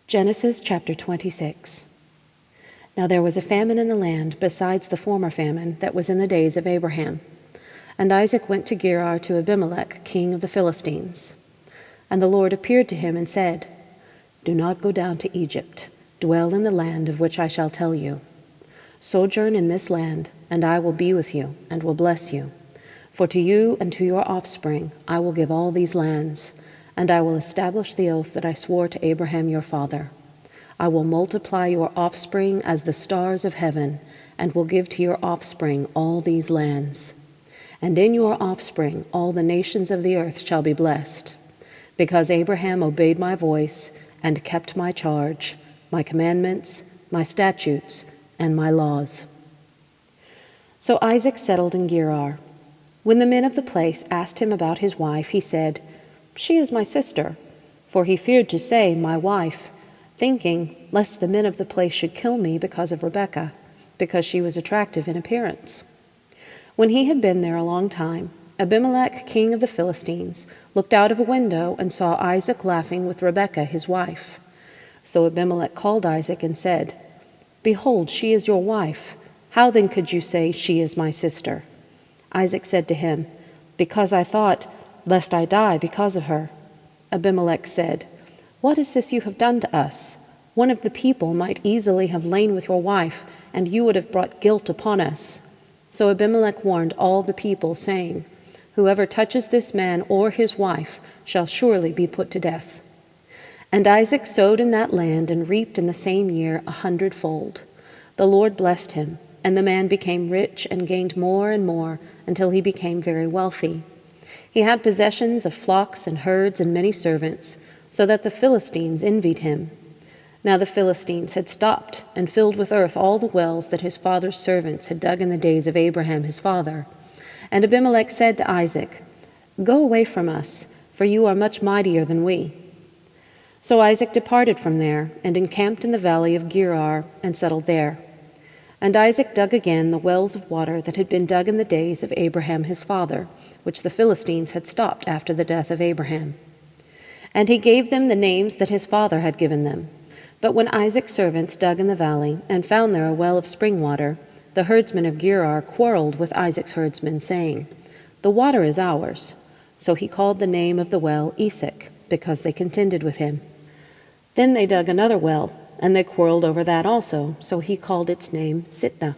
Genesis chapter 26. Now there was a famine in the land besides the former famine that was in the days of Abraham. And Isaac went to Gerar to Abimelech, king of the Philistines. And the Lord appeared to him and said, Do not go down to Egypt. Dwell in the land of which I shall tell you. Sojourn in this land, and I will be with you, and will bless you. For to you and to your offspring I will give all these lands, and I will establish the oath that I swore to Abraham your father. I will multiply your offspring as the stars of heaven, and will give to your offspring all these lands. And in your offspring all the nations of the earth shall be blessed, because Abraham obeyed my voice and kept my charge, my commandments, my statutes, and my laws. So Isaac settled in Gerar. When the men of the place asked him about his wife, he said, She is my sister. For he feared to say, my wife, thinking, lest the men of the place should kill me because of Rebekah, because she was attractive in appearance. When he had been there a long time, Abimelech, king of the Philistines, looked out of a window and saw Isaac laughing with Rebekah his wife. So Abimelech called Isaac and said, Behold, she is your wife. How then could you say, She is my sister? Isaac said to him, Because I thought, lest I die because of her. Abimelech said, What is this you have done to us? One of the people might easily have lain with your wife, and you would have brought guilt upon us. So Abimelech warned all the people, saying, Whoever touches this man or his wife shall surely be put to death. And Isaac sowed in that land and reaped in the same year 100fold. The Lord blessed him, and the man became rich and gained more and more until he became very wealthy. He had possessions of flocks and herds and many servants, so that the Philistines envied him. Now the Philistines had stopped and filled with earth all the wells that his father's servants had dug in the days of Abraham his father. And Abimelech said to Isaac, Go away from us, for you are much mightier than we. So Isaac departed from there and encamped in the Valley of Gerar and settled there. And Isaac dug again the wells of water that had been dug in the days of Abraham his father, which the Philistines had stopped after the death of Abraham. And he gave them the names that his father had given them. But when Isaac's servants dug in the valley and found there a well of spring water, the herdsmen of Gerar quarreled with Isaac's herdsmen, saying, The water is ours. So he called the name of the well Esek, because they contended with him. Then they dug another well, and they quarreled over that also, so he called its name Sitnah.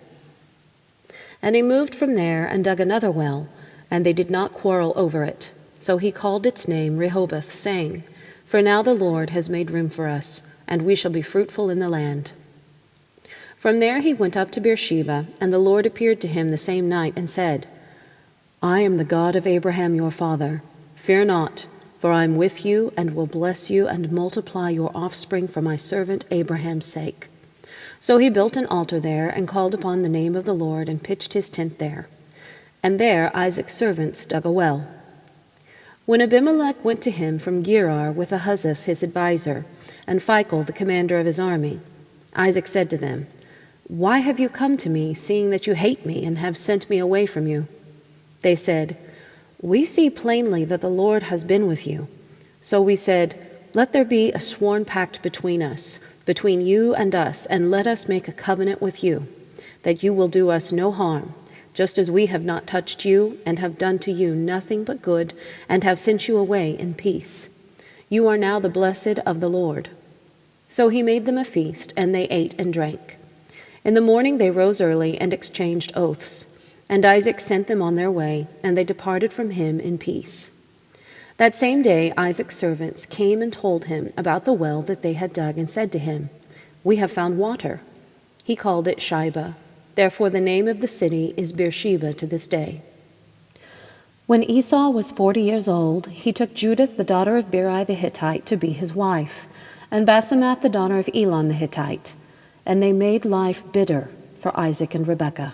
And he moved from there and dug another well, and they did not quarrel over it, so he called its name Rehoboth, saying, For now the Lord has made room for us, and we shall be fruitful in the land. From there he went up to Beersheba, and the Lord appeared to him the same night and said, I am the God of Abraham your father. Fear not, for I am with you and will bless you and multiply your offspring for my servant Abraham's sake. So he built an altar there and called upon the name of the Lord and pitched his tent there. And there Isaac's servants dug a well. When Abimelech went to him from Gerar with Ahuzzath his adviser, and Phicol the commander of his army, Isaac said to them, Why have you come to me, seeing that you hate me and have sent me away from you? They said, We see plainly that the Lord has been with you. So we said, Let there be a sworn pact between us, between you and us, and let us make a covenant with you, that you will do us no harm, just as we have not touched you and have done to you nothing but good, and have sent you away in peace. You are now the blessed of the Lord. So he made them a feast, and they ate and drank. In the morning they rose early and exchanged oaths. And Isaac sent them on their way, and they departed from him in peace. That same day Isaac's servants came and told him about the well that they had dug, and said to him, We have found water. He called it Shibah. Therefore the name of the city is Beersheba to this day. When Esau was 40 years old, he took Judith the daughter of Beeri the Hittite to be his wife, and Basemath the daughter of Elon the Hittite, and they made life bitter for Isaac and Rebekah.